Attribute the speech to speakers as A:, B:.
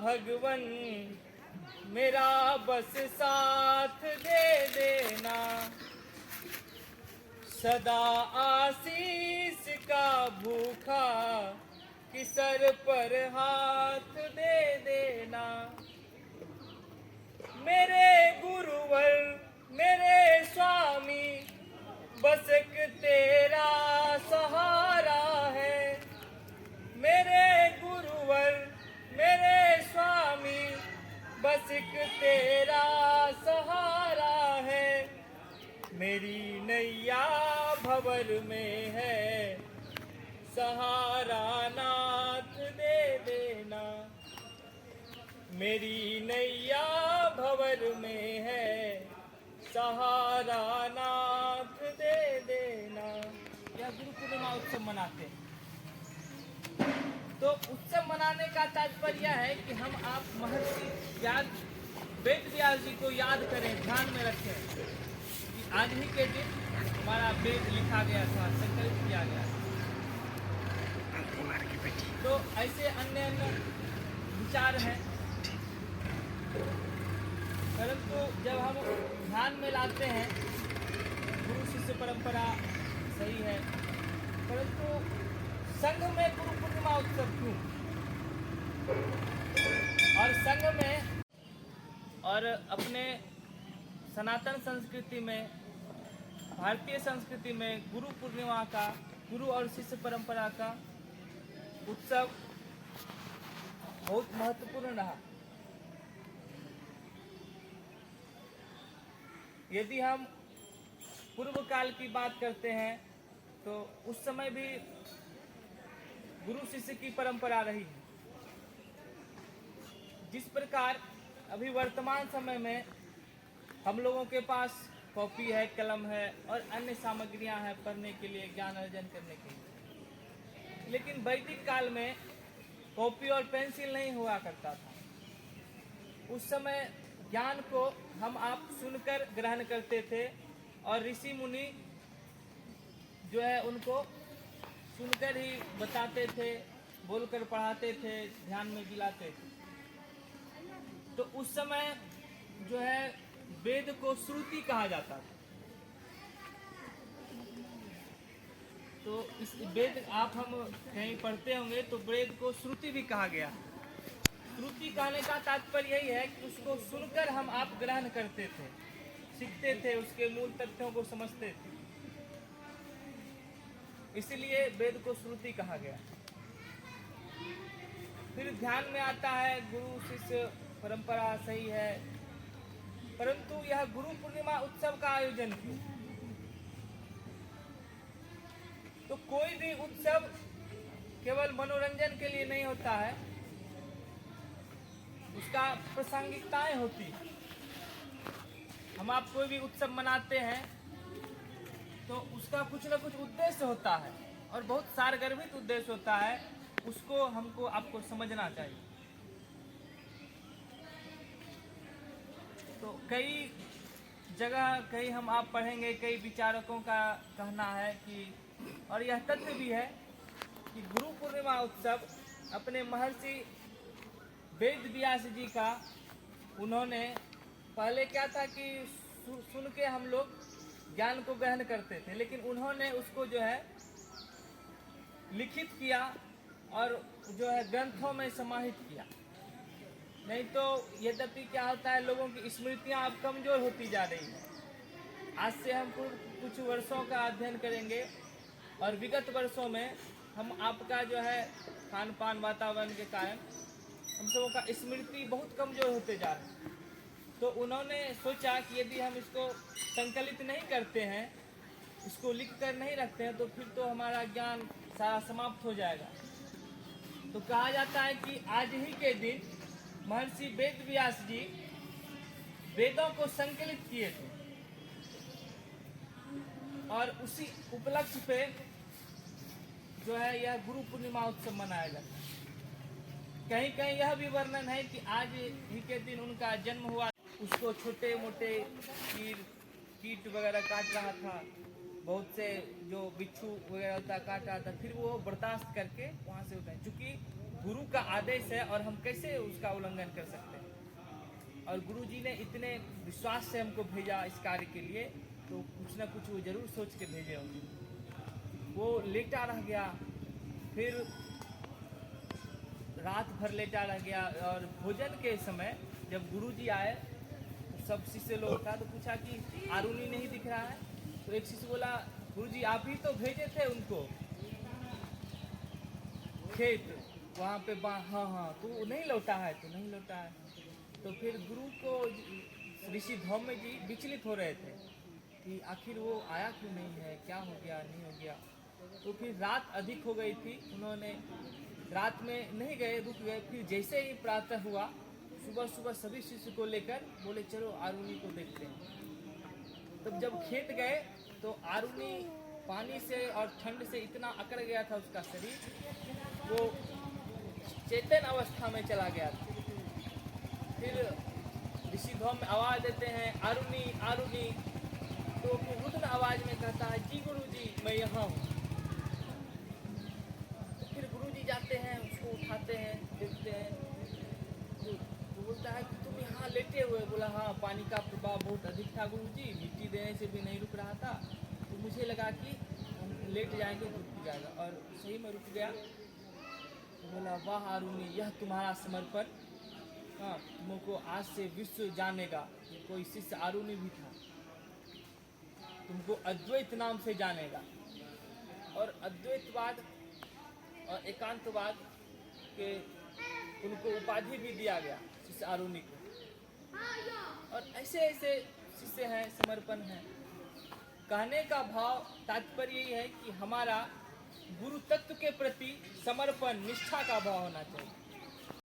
A: भगवन मेरा बस साथ दे देना, सदा आशीष का भूखा कि सर पर हाथ दे देना। मेरे गुरुवर मेरे स्वामी बस एक तेरा सहारा है। मेरे गुरुवर मेरे स्वामी बस एक तेरा सहारा है। मेरी नैया भंवर में है, सहारा नाथ दे देना। मेरी नैया भंवर में है, सहारा नाथ दे देना। यह गुरु पूर्णिमा उत्सव मनाते हैं। तो उत्सव मनाने का तात्पर्य यह है कि हम आप महर्षि वेद व्यास जी को याद करें, ध्यान में रखें कि आज ही के दिन हमारा वेद लिखा गया था, संकलित किया गया था। तो ऐसे अन्य अन्य विचार हैं, परंतु जब हम ध्यान में लाते हैं गुरु शिष्य परंपरा सही है, परंतु संघ में गुरु पूर्णिमा उत्सव क्यों? और संघ में और अपने सनातन संस्कृति में, भारतीय संस्कृति में गुरु पूर्णिमा का, गुरु और शिष्य परंपरा का उत्सव बहुत महत्वपूर्ण रहा। यदि हम पूर्व काल की बात करते हैं तो उस समय भी गुरु शिष्य की परंपरा रही है। जिस प्रकार अभी वर्तमान समय में हम लोगों के पास कॉपी है, कलम है और अन्य सामग्रियां हैं पढ़ने के लिए, ज्ञान अर्जन करने के लिए, लेकिन वैदिक काल में कॉपी और पेंसिल नहीं हुआ करता था। उस समय ज्ञान को हम आप सुनकर ग्रहण करते थे और ऋषि मुनि जो है उनको सुनकर ही बताते थे, बोलकर पढ़ाते थे, ध्यान में दिलाते थे। तो उस समय जो है वेद को श्रुति कहा जाता था। तो इस वेद आप हम कहीं पढ़ते होंगे तो वेद को श्रुति भी कहा गया। श्रुति कहने का तात्पर्य यही है कि उसको सुनकर हम आप ग्रहण करते थे, सीखते थे, उसके मूल तथ्यों को समझते थे, इसलिए वेद को श्रुति कहा गया। फिर ध्यान में आता है गुरु शिष्य परंपरा सही है, परंतु यह गुरु पूर्णिमा उत्सव का आयोजन क्यों? तो कोई भी उत्सव केवल मनोरंजन के लिए नहीं होता है, उसका प्रासंगिकताएं होती है। हम आप कोई भी उत्सव मनाते हैं तो उसका कुछ न कुछ उद्देश्य होता है और बहुत सारगर्भित उद्देश्य होता है, उसको हमको आपको समझना चाहिए। तो कई जगह कई हम आप पढ़ेंगे, कई विचारकों का कहना है कि, और यह तथ्य भी है कि गुरु पूर्णिमा उत्सव अपने महर्षि वेद व्यास जी का, उन्होंने पहले क्या था कि सुन के हम लोग ज्ञान को ग्रहण करते थे, लेकिन उन्होंने उसको जो है लिखित किया और जो है ग्रंथों में समाहित किया। नहीं तो यद्यपि क्या होता है, लोगों की स्मृतियां अब कमजोर होती जा रही हैं। आज से हम कुछ वर्षों का अध्ययन करेंगे और विगत वर्षों में हम आपका जो है खान पान वातावरण के कारण हम सबों का स्मृति बहुत कमजोर होते जा रहा है। तो उन्होंने सोचा कि यदि हम इसको संकलित नहीं करते हैं, इसको लिख कर नहीं रखते हैं, तो फिर तो हमारा ज्ञान सारा समाप्त हो जाएगा। तो कहा जाता है कि आज ही के दिन महर्षि वेद व्यास जी वेदों को संकलित किए थे और उसी उपलक्ष्य पे जो है यह गुरु पूर्णिमा उत्सव मनाया जाता है। कहीं कहीं यह भी वर्णन है कि आज ही के दिन उनका जन्म हुआ। उसको छोटे मोटे कीट वगैरह काट रहा था, बहुत से जो बिच्छू वगैरह होता काट रहा था, फिर वो बर्दाश्त करके वहाँ से उठे। चूँकि गुरु का आदेश है और हम कैसे उसका उल्लंघन कर सकते हैं। और गुरु जी ने इतने विश्वास से हमको भेजा इस कार्य के लिए, तो कुछ ना कुछ वो जरूर सोच के भेजे होंगे। वो लेटा रह गया, फिर रात भर लेटा रह गया। और भोजन के समय जब गुरु जी आए तो सब शिष्य लोग था, तो पूछा कि आरुणि नहीं दिख रहा है। तो एक शिष्य बोला, गुरु जी आप ही तो भेजे थे उनको खेत वहाँ पे। हाँ हाँ, तो वो नहीं लौटा है, तो नहीं लौटा है। तो फिर गुरु को ऋषि धौम्य जी विचलित हो रहे थे कि आखिर वो आया क्यों नहीं है, क्या हो गया, नहीं हो गया। तो फिर रात अधिक हो गई थी, उन्होंने रात में नहीं गए, रुक गए। फिर जैसे ही प्रातः हुआ, सुबह सुबह सभी शिष्य को लेकर बोले चलो आरुणि को देखते हैं। तब जब खेत गए तो आरुणि पानी से और ठंड से इतना अकड़ गया था उसका शरीर, वो चेतन अवस्था में चला गया था। फिर ऋषि धौम्य आवाज़ देते हैं आरुणि आरुणि, तो फिर रुद्र आवाज़ में कहता है जी गुरु जी मैं यहाँ हूँ। तो फिर गुरु जी जाते हैं, उसको उठाते हैं, देखते हैं। तो बोलता है कि तुम यहाँ लेटे हुए। बोला हाँ, पानी का प्रभाव बहुत अधिक था गुरु जी, मिट्टी देने से भी नहीं रुक रहा था, तो मुझे लगा कि हम लेट जाएंगे तो रुक जाएगा, और सही में रुक गया। तो बोला वाह आरुणि, यह तुम्हारा समर्पण। हाँ, तुमको आज से विश्व जानेगा। कोई शिष्य आरुणि भी था, तुमको अद्वैत नाम से जानेगा। और अद्वैतवाद और एकांतवाद के उनको उपाधि भी दिया गया शिष्य आरुणि को। और ऐसे ऐसे शिष्य हैं, समर्पण हैं। कहने का भाव तात्पर्य यही है कि हमारा गुरु तत्व के प्रति समर्पण, निष्ठा का भाव होना चाहिए।